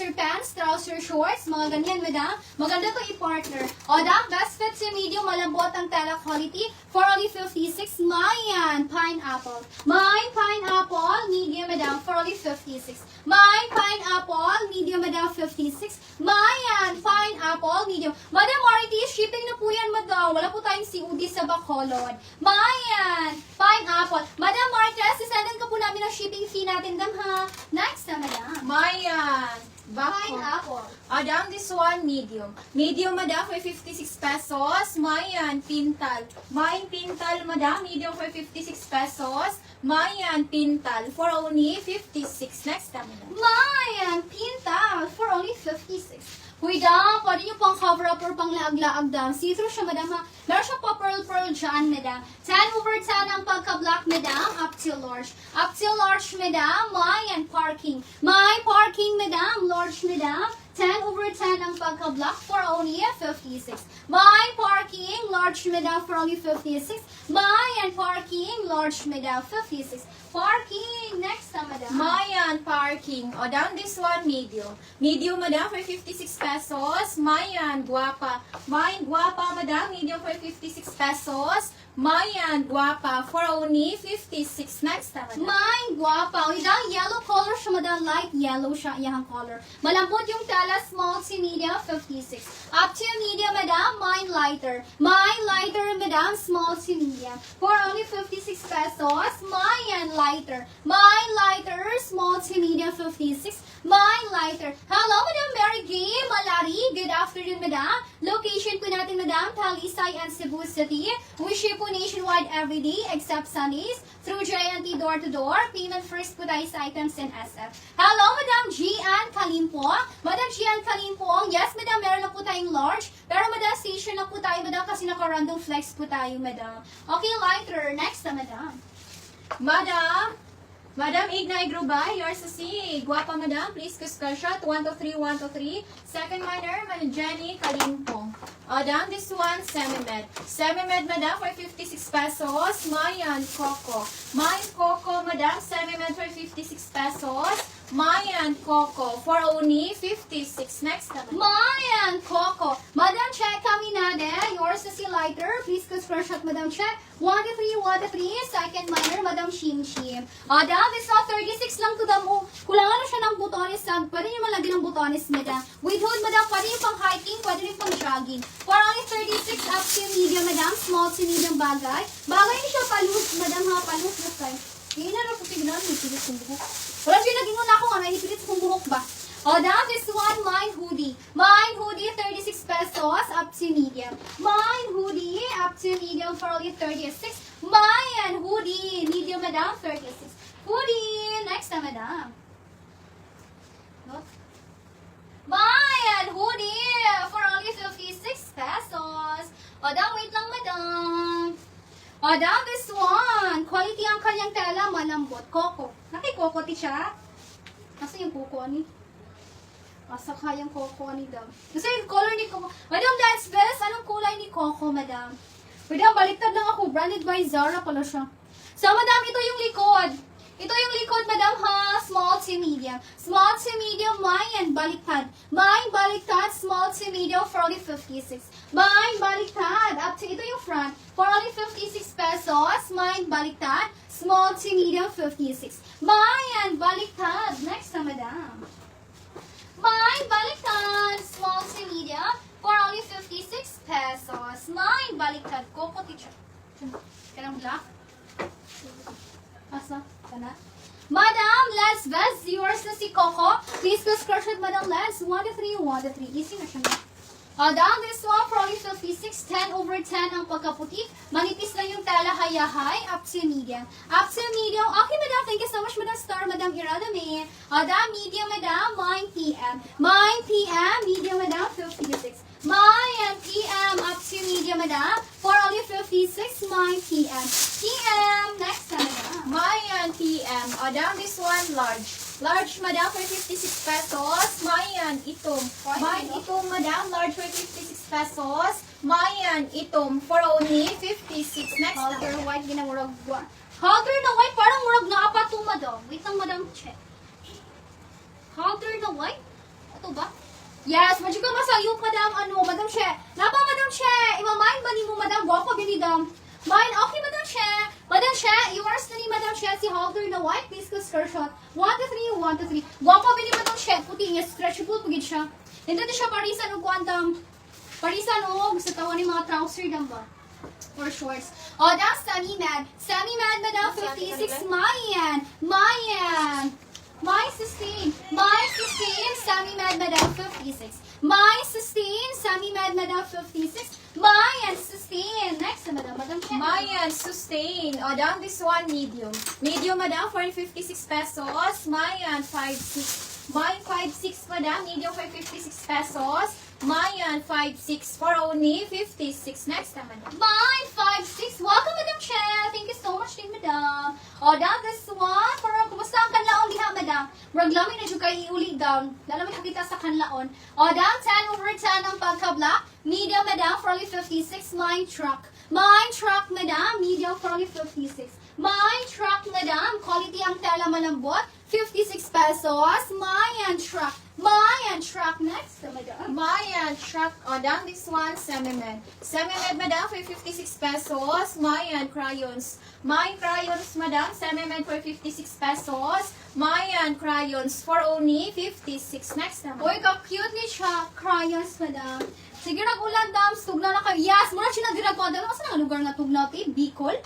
trouser pants, trouser shorts, mga ganyan, madam. Maganda to i-partner. O, dam, best fit sa medium, malambot ang tela quality for only 56. Mayan, pineapple. Mine, pineapple, medium, madam, for only 56. Mine, pineapple, medium, madam, 56. Mayan, pineapple, medium. Madam Marty, shipping na po yan, madam. Wala po tayong COD sa Bacolod. Mayan, pineapple. Madam Marty, sasandan ka po namin ang shipping fee natin, dam, ha? Next na, madam. Mayan. Pineapple. Madam, this one, medium. Medium, madam, for 56 pesos. Mayan, pintal. Mayan, pintal, madam, medium for 56 pesos. Mayan, pintal, for only 56. Next time, madam. Mayan, pintal, for only 56. Huy, dam, pwede nyo pang cover up or pang laag-laag, dam. See-through siya, madam, ha? Meron siya pa pearl dyan, madam. 10 over 10 ang pagka-black, madam, up till large. Up till large, madam, Mayan, parking. My parking, madam, large, madam. 10 over 10 ang pagka-black for only 56. My parking, large, madam, for only 56. Mayan, parking, large, madam, 56. Parking, next na, madam. Mayan, parking. O, down this one, medium. Medium, madam, for 56 pesos. Mayan, guapa. Mayan, guapa, madam, medium for 56 pesos. Mayan, guapa, for only 56. Next na, madam. Mine, guwapa. Yung yellow color siya, madam. Light yellow siya, iyang color. Malambot yung tela, small to medium, 56. Up to medium, madam. Mine lighter. Mine lighter, madam. Small to medium. For only 56 pesos. Mine lighter. Mine lighter, small to medium, 56. Mine lighter. Hello, Madam Mary Gay Malari. Good afternoon, madam. Location po natin, madam. Talisay and Cebu City. We ship po nationwide every day except Sundays through JNT door-to-door. Payment first po tayo sa items in SF. Hello, Madam Gian Kalimpo. Madam Gian Kalimpo. Yes, madam, meron na po tayong large. Pero madam, station na po tayo, madam, kasi naka-random flex po tayo, madam. Okay, lighter. Next na, madam. Madam Ignay Grubay, yours to see. Guapa, madam. Please, screenshot. 123, 123. Second minor, Madam Jenny Kalimpo. Madam, this one, Semi-Med. Semi-Med, madam, for 56 pesos. Mayan, Coco. Mayan, Coco, madam. Semi-Med for 56 pesos. Mayan, Coco, for only 56. Next naman. Mayan, Coco. Madam, check kami natin. Yours to see lighter. Please, screenshot, madam, check. 123, 123. Second minor, Madam Shim Shim. Madam, this one, 36 lang to damo. Kulangan na siya ng butones. Pwede nyo malagyan ng butones, madam. With hood, madam, pwede nyo pang hiking, pwede nyo pang jogging. For only 36 up to medium, madam. Small to medium bagay. Bagay niyo siya palus, madam, ha. Palus na tayo. Hindi na rin po tignan. Hipilit kong buhok. Wala siya naging una ako, ano. Hipilit kong buhok ba? O, now this one, mine hoodie. Mine hoodie, 36 pesos up to medium. Mine hoodie, up to medium for only 36. Mine hoodie, medium, madam, 36. Hoodie, next na, madam. Mine hoodie, for only 56 pesos. O, daw, wait lang, madam. O, daw, this one. Quality ang kanyang tela, malambot. Coco. Naki-coco ti siya. Kasi yung coco ni. Asa kayang coco ni daw. Kasi yung color ni Coco. Madam, that's best. Anong kulay ni Coco, madam? Madam, baliktad lang ako. Branded by Zara pala siya. So, madam, ito yung likod. Ito yung likod, madam, ha? Small to medium. Small to medium, Mayan, baliktad. Mine, baliktad, small to medium for only 56. Mine, baliktad. Up to, ito yung front. For only 56 pesos. Mine, baliktad. Small to medium, 56. Mayan, baliktad. Next na, madam. Mine, baliktad. Small to medium for only 56 pesos. Mine, baliktad. Coco, teacher. Kanang black? Asa? Kana? Madam, let's best. Yours na si Coco. Please go screenshot, Madam Les. 1-3, 1-3. Easy na siya na. Down this one, for only 56, 10 over 10 ang pagkaputi. Manipis lang yung tela, hayahay, up to medium. Up to medium. Okay, madam. Thank you so much, Madam Star, Madam Iradame. Down medium, madam. Mine PM. Mine PM, medium, madam, 56. Mine PM, up to medium, madam. For only 56, mine PM. PM, next time, madam. Mayan, PM. Down this one, large. Large, madam, for 56 pesos. Mayan, itom. Mayan, itom, madam. Large for 56 pesos. Mayan, itom. For only 56. Next na. Halter white, ginamurag. Halter na white, parang murag na apat to, madam. Wait lang, madam, check. Halter na white? to ba? Yes, medyo ka masayop, madam, madam She. Napa, madam She, imamind ba ni mo, madam, guwapo, binidam. Mine, okay, madam She. Madam She, yours na ni madam She, si halter na white, please ko screenshot. 1 to 3, 1 to 3. Guwapo, bini madam She, puti niya, stretchable, pagid siya. Hindi siya parisan o quantum. Parisan o, sa tawa ni mga trouser lang ba? Or shorts. Oh, that's semi-mad. Semi-mad, madam, 56, Mayan. Mayan. My 16. My 16. Semi-mad, madam, 56. My 16. Semi-mad, madam, 56. Mayan, 16. Next, madam. Madam, check. Mayan, sustain. O, down this one, medium. Medium, madam, for 56 pesos. Mayan, 5.6. Mayan, 5.6, madam. Medium for 56 pesos. Mayan, 5.6 for only 56. Next, madam. Mine, 5'6". Welcome, Madam Che. Thank you so much, madam. O, down this one. Para kumusta ang kanlaon diha, madam? Raglamin na dyan kayo iuli down. Lalamay kita sa kanlaon. O, down 10 over 10 ang pagka-black. Medium, madam, for only 56. Mine truck. Mine truck, madam. Medium for only 56. Mine truck, madam. Quality ang tela malambot. 56 pesos. Mayan truck. Mayan truck. Next, madam. Mayan, truck. O, down this one, semi-med. Semi-med, madam, for 56 pesos. Mayan, crayons. Mayan crayons, madam. Semi-med for 56 pesos. Mayan crayons for only 56. Next, madam. Uy, ka-cute ni siya. Crayons, madam. Sige, nag-ulan, dam. Tugna na kayo. Yes, muna siya nag-diragwa. Dala, kasi nga lugar na tugna, ti? Bicol?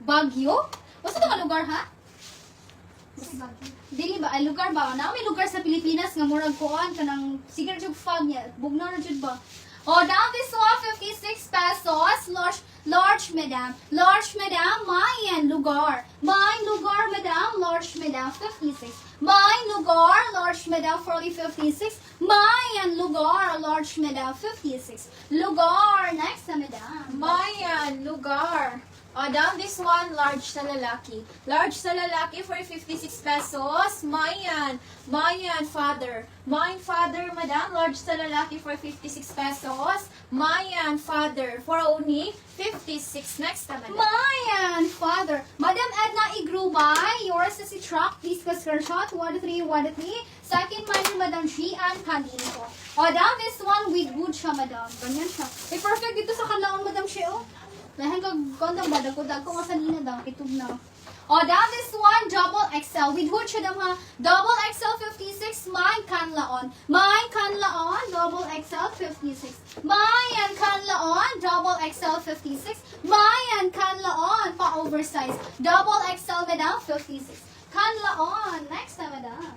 Baguio? Basta nga lugar, ha? Dili ba? Ay, lugar ba? Na may lugar sa Pilipinas nga murag kuan kanang sige jud fog niya. Bugna na jud ba? Oh, down this one 56 pesos. Large madam. Large madam. Mayan lugar. Mayan lugar madam. Large madam 56. Mayan lugar. Large madam for only 56. Mayan lugar. Large madam 56. Lugar. Next na madam. Mayan, lugar. O, down this one, large sa lalaki. Large sa lalaki for 56 pesos. Mayan. Mayan, father. Mayan, father, madam. Large sa lalaki for 56 pesos. Mayan, father, for only 56. Next na, madam. Mayan, father. Madam Edna Igrubay, yours is si truck. Please go screenshot. 1 to 3, 1 to 3. Second minor, Madam G and Candido. O, down this one with wood siya, madam. Ganyan siya. Eh, perfect dito sa kalaon, Madam G, oh. Dahil kagandang ba, dagko nga sa nina daw, itog na. O, down this one, double XL. With wood siya daw ha. Double XL 56, mine kanlaon. Mine kanlaon, double XL 56. Mayan kanlaon, double XL 56. Mayan kanlaon, pa-oversize. Double XL, madam, 56. Kanlaon. Next na, madam.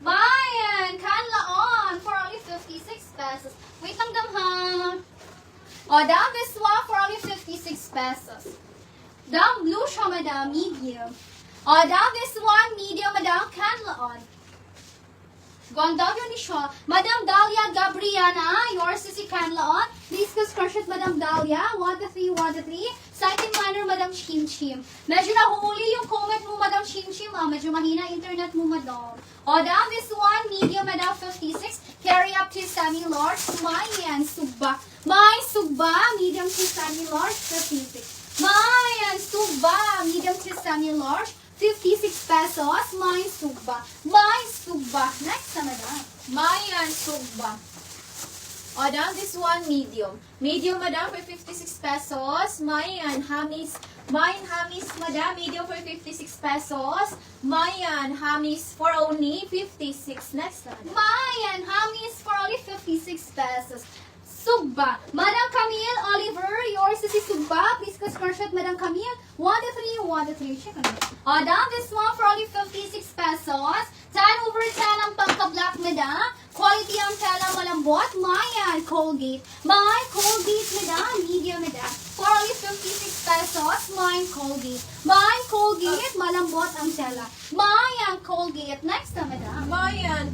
Mayan kanlaon, for only 56 pesos. Wait lang dam ha. O, down this one for only 56 pesos. Down blue siya, madam, medium. O, down this one, medium, madam, canlaon. Ganda yun ni siya. Madam Dahlia Gabriana, yours is si canlaon. Please go screenshot, Madam Dahlia. 1 to 3, 1 to 3. Second minor, Madam Chim Chim. Medyo nahuhuli yung comment mo, Madam Chim Chim. Medyo mahina internet mo, madam. O, down this one, medium, Madam, 56. Carry up to semi-large. Mayan, sugba. May sugba, medium to semi-large, 56. Mayan, sugba, medium to semi-large, 56 pesos. May sugba. May sugba. Next na, madam. Mayan, sugba. O, down this one, medium. Medium, madam, for 56 pesos. Mayan, hamis. Mayan, hamis, madam. Medium for 56 pesos. Mayan, hamis for only 56. Next, madam. Mayan, hamis for only 56 pesos. Sugba. Madam Camille Oliver, yours is si Sugba. Please go screenshot, Madam Camille. 1 to 3, 1 to 3. Check on it. Down this one for only 56 pesos. 10 over 10 ang pagka-black, madam. Quality ang tela malambot. Mayan, Colgate. My Colgate, madam. Medium, madam. For only 56 pesos. Mine Colgate. Mine Colgate, malambot ang tela. Mayan Colgate. Next na, madam. Mayan,